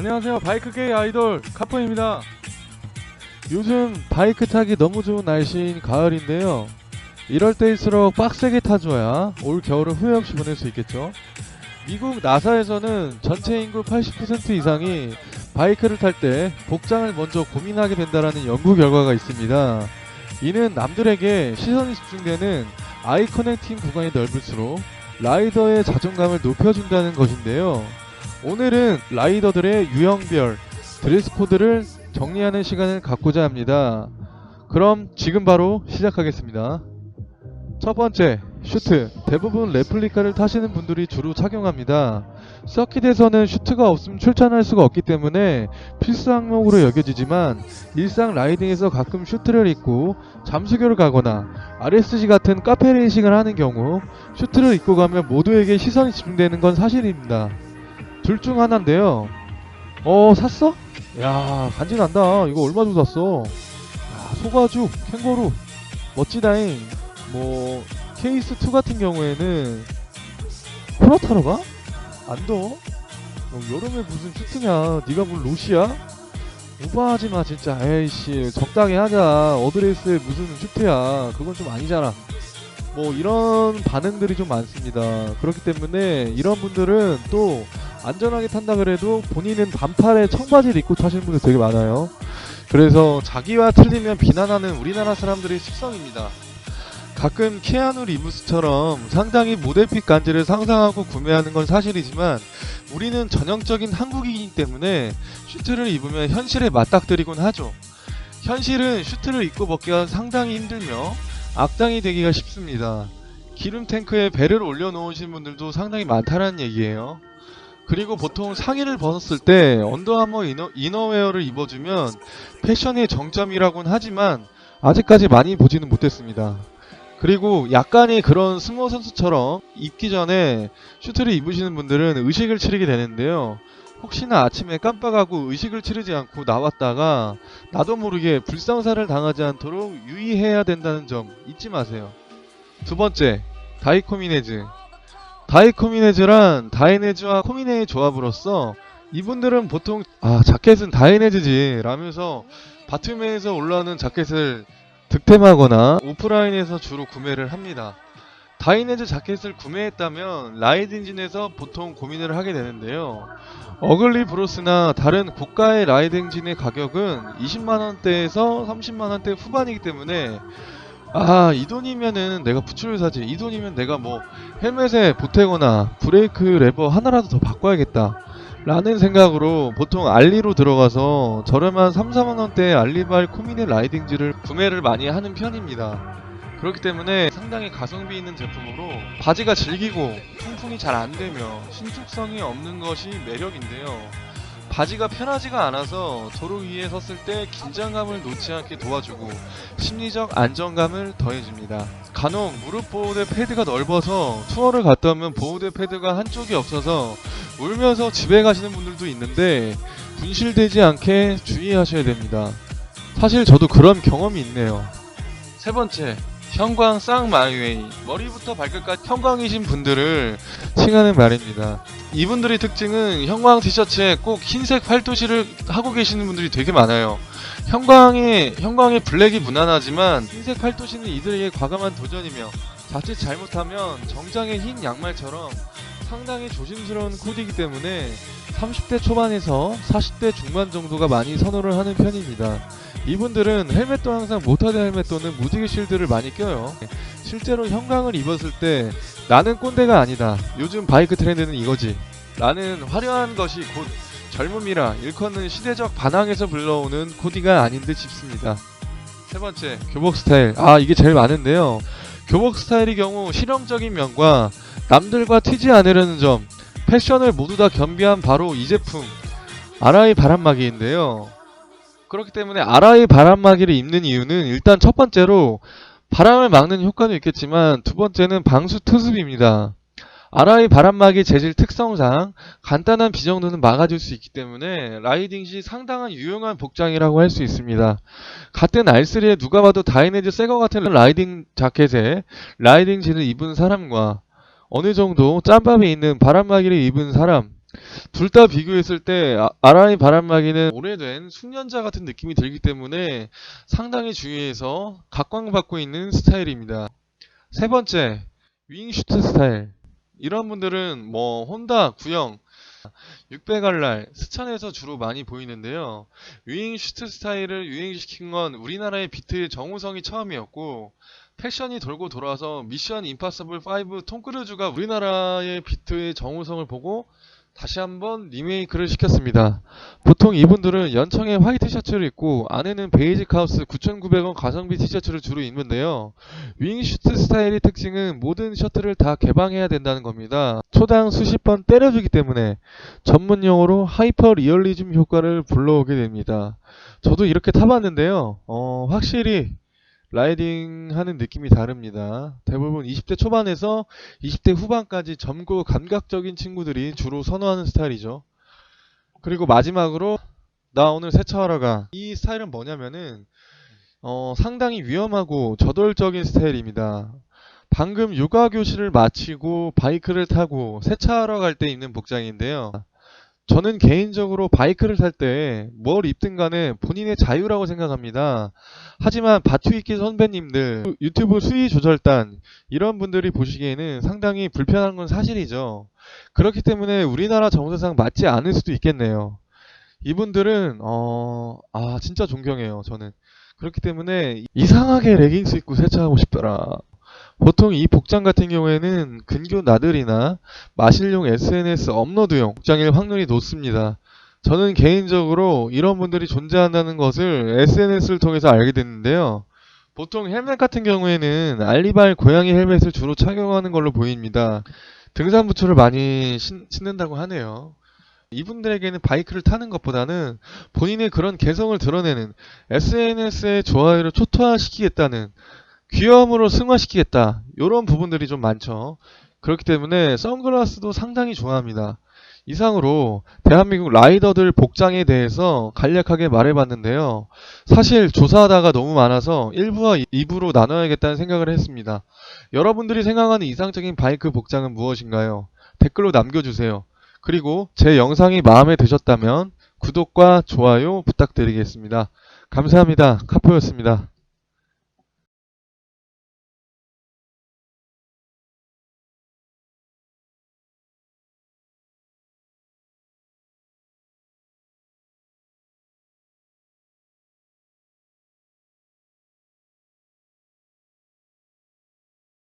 안녕하세요. 바이크계의 아이돌 카포입니다. 요즘 바이크 타기 너무 좋은 날씨인 가을인데요. 이럴 때일수록 빡세게 타줘야 올 겨울을 후회 없이 보낼 수 있겠죠. 미국 나사에서는 전체 인구 80% 이상이 바이크를 탈 때 복장을 먼저 고민하게 된다는 연구 결과가 있습니다. 이는 남들에게 시선이 집중되는 아이 커넥팅 구간이 넓을수록 라이더의 자존감을 높여준다는 것인데요. 오늘은 라이더들의 유형별 드레스 코드를 정리하는 시간을 갖고자 합니다. 그럼 지금 바로 시작하겠습니다. 첫 번째, 슈트. 대부분 레플리카를 타시는 분들이 주로 착용합니다. 서킷에서는 슈트가 없으면 출전할 수가 없기 때문에 필수 항목으로 여겨지지만 일상 라이딩에서 가끔 슈트를 입고 잠수교를 가거나 RSG 같은 카페 레이싱을 하는 경우 슈트를 입고 가면 모두에게 시선이 집중되는 건 사실입니다. 둘 중 하나인데요. 샀어? 야, 간지난다. 이거 얼마 주고 샀어? 야, 소가죽, 캥거루, 멋지다잉. 케이스2 같은 경우에는 코너 타러 가? 안 더워? 여름에 무슨 슈트냐? 네가 뭘 롯이야? 오버하지마 진짜. 에이씨, 적당히 하자. 어드레스에 무슨 슈트야? 그건 좀 아니잖아. 이런 반응들이 좀 많습니다. 그렇기 때문에 이런 분들은 또 안전하게 탄다 그래도 본인은 반팔에 청바지를 입고 타시는 분들 되게 많아요. 그래서 자기와 틀리면 비난하는 우리나라 사람들의 습성입니다. 가끔 키아누 리브스처럼 상당히 모델픽 간지를 상상하고 구매하는 건 사실이지만 우리는 전형적인 한국인이기 때문에 슈트를 입으면 현실에 맞닥뜨리곤 하죠. 현실은 슈트를 입고 벗기가 상당히 힘들며 악당이 되기가 쉽습니다. 기름 탱크에 배를 올려놓으신 분들도 상당히 많다는 얘기예요. 그리고 보통 상의를 벗었을 때 언더아머 이너웨어를 입어주면 패션의 정점이라고는 하지만 아직까지 많이 보지는 못했습니다. 그리고 약간의 그런 스모 선수처럼 입기 전에 슈트를 입으시는 분들은 의식을 치르게 되는데요. 혹시나 아침에 깜빡하고 의식을 치르지 않고 나왔다가 나도 모르게 불상사를 당하지 않도록 유의해야 된다는 점 잊지 마세요. 두 번째, 다이코미네즈. 다이코미네즈란 다이네즈와 코미네의 조합으로서 이분들은 보통 자켓은 다이네즈지 라면서 바투메에서 올라오는 자켓을 득템하거나 오프라인에서 주로 구매를 합니다. 다이네즈 자켓을 구매했다면 라이딩진에서 보통 고민을 하게 되는데요. 어글리 브로스나 다른 고가의 라이딩진의 가격은 20만원대에서 30만원대 후반이기 때문에 이 돈이면은 내가 부츠를 사지, 이 돈이면 내가 헬멧에 보태거나 브레이크 레버 하나라도 더 바꿔야겠다 라는 생각으로 보통 알리로 들어가서 저렴한 3-4만원대의 알리발 코미네 라이딩지를 구매를 많이 하는 편입니다. 그렇기 때문에 상당히 가성비 있는 제품으로 바지가 질기고 통풍이 잘 안되며 신축성이 없는 것이 매력인데요. 바지가 편하지가 않아서 도로 위에 섰을 때 긴장감을 놓지 않게 도와주고 심리적 안정감을 더해줍니다. 간혹 무릎 보호대 패드가 넓어서 투어를 갔다 오면 보호대 패드가 한쪽이 없어서 울면서 집에 가시는 분들도 있는데 분실되지 않게 주의하셔야 됩니다. 사실 저도 그런 경험이 있네요. 세 번째, 형광 쌍마이웨이. 머리부터 발끝까지 형광이신 분들을 칭하는 말입니다. 이분들의 특징은 형광 티셔츠에 꼭 흰색 팔토시를 하고 계시는 분들이 되게 많아요. 형광의 블랙이 무난하지만 흰색 팔토시는 이들에게 과감한 도전이며 자칫 잘못하면 정장의 흰 양말처럼 상당히 조심스러운 코디이기 때문에 30대 초반에서 40대 중반 정도가 많이 선호를 하는 편입니다. 이분들은 헬멧도 항상 모터드 헬멧 또는 무지개 쉴드를 많이 껴요. 실제로 형광을 입었을 때 나는 꼰대가 아니다, 요즘 바이크 트렌드는 이거지 라는 화려한 것이 곧 젊음이라 일컫는 시대적 반항에서 불러오는 코디가 아닌 듯 싶습니다. 세 번째, 교복 스타일. 이게 제일 많은데요. 교복 스타일의 경우 실용적인 면과 남들과 튀지 않으려는 점, 패션을 모두 다 겸비한 바로 이 제품 아라이 바람막이인데요. 그렇기 때문에 아라이 바람막이를 입는 이유는 일단 첫 번째로 바람을 막는 효과도 있겠지만 두 번째는 방수 특수입니다. 아라이 바람막이 재질 특성상 간단한 비 정도는 막아줄 수 있기 때문에 라이딩 시 상당한 유용한 복장이라고 할 수 있습니다. 같은 R3에 누가 봐도 다이네즈 새거 같은 라이딩 자켓에 라이딩 진을 입은 사람과 어느 정도 짬밥이 있는 바람막이를 입은 사람, 둘 다 비교했을 때 아라이 바람막이는 오래된 숙련자 같은 느낌이 들기 때문에 상당히 주위에서 각광받고 있는 스타일입니다. 세 번째, 윙 슈트 스타일. 이런 분들은 뭐 혼다, 구형, 600알랄, 스찬에서 주로 많이 보이는데요. 윙 슈트 스타일을 유행시킨 건 우리나라의 비트의 정우성이 처음이었고, 패션이 돌고 돌아서 미션 임파서블 5 톰 크루즈가 우리나라의 비트의 정우성을 보고 다시 한번 리메이크를 시켰습니다. 보통 이분들은 연청에 화이트 셔츠를 입고 안에는 베이직 하우스 9,900원 가성비 티셔츠를 주로 입는데요. 윙 슈트 스타일의 특징은 모든 셔츠를 다 개방해야 된다는 겁니다. 초당 수십 번 때려주기 때문에 전문 용어로 하이퍼 리얼리즘 효과를 불러오게 됩니다. 저도 이렇게 타봤는데요. 확실히 라이딩 하는 느낌이 다릅니다. 대부분 20대 초반에서 20대 후반까지 젊고 감각적인 친구들이 주로 선호하는 스타일이죠. 그리고 마지막으로 나 오늘 세차하러 가. 이 스타일은 뭐냐면은 상당히 위험하고 저돌적인 스타일입니다. 방금 요가 교실을 마치고 바이크를 타고 세차하러 갈 때 입는 복장인데요. 저는 개인적으로 바이크를 탈 때 뭘 입든 간에 본인의 자유라고 생각합니다. 하지만 바투이키 선배님들, 유튜브 수위 조절단 이런 분들이 보시기에는 상당히 불편한 건 사실이죠. 그렇기 때문에 우리나라 정서상 맞지 않을 수도 있겠네요. 이분들은 진짜 존경해요. 저는. 그렇기 때문에 이상하게 레깅스 입고 세차하고 싶더라. 보통 이 복장 같은 경우에는 근교 나들이나 마실용 SNS 업로드용 복장일 확률이 높습니다. 저는 개인적으로 이런 분들이 존재한다는 것을 SNS를 통해서 알게 됐는데요. 보통 헬멧 같은 경우에는 알리발 고양이 헬멧을 주로 착용하는 걸로 보입니다. 등산 부츠를 많이 신는다고 하네요. 이분들에게는 바이크를 타는 것보다는 본인의 그런 개성을 드러내는 SNS의 좋아요를 초토화시키겠다는 귀여움으로 승화시키겠다. 이런 부분들이 좀 많죠. 그렇기 때문에 선글라스도 상당히 좋아합니다. 이상으로 대한민국 라이더들 복장에 대해서 간략하게 말해봤는데요. 사실 조사하다가 너무 많아서 1부와 2부로 나눠야겠다는 생각을 했습니다. 여러분들이 생각하는 이상적인 바이크 복장은 무엇인가요? 댓글로 남겨주세요. 그리고 제 영상이 마음에 드셨다면 구독과 좋아요 부탁드리겠습니다. 감사합니다. 카포였습니다.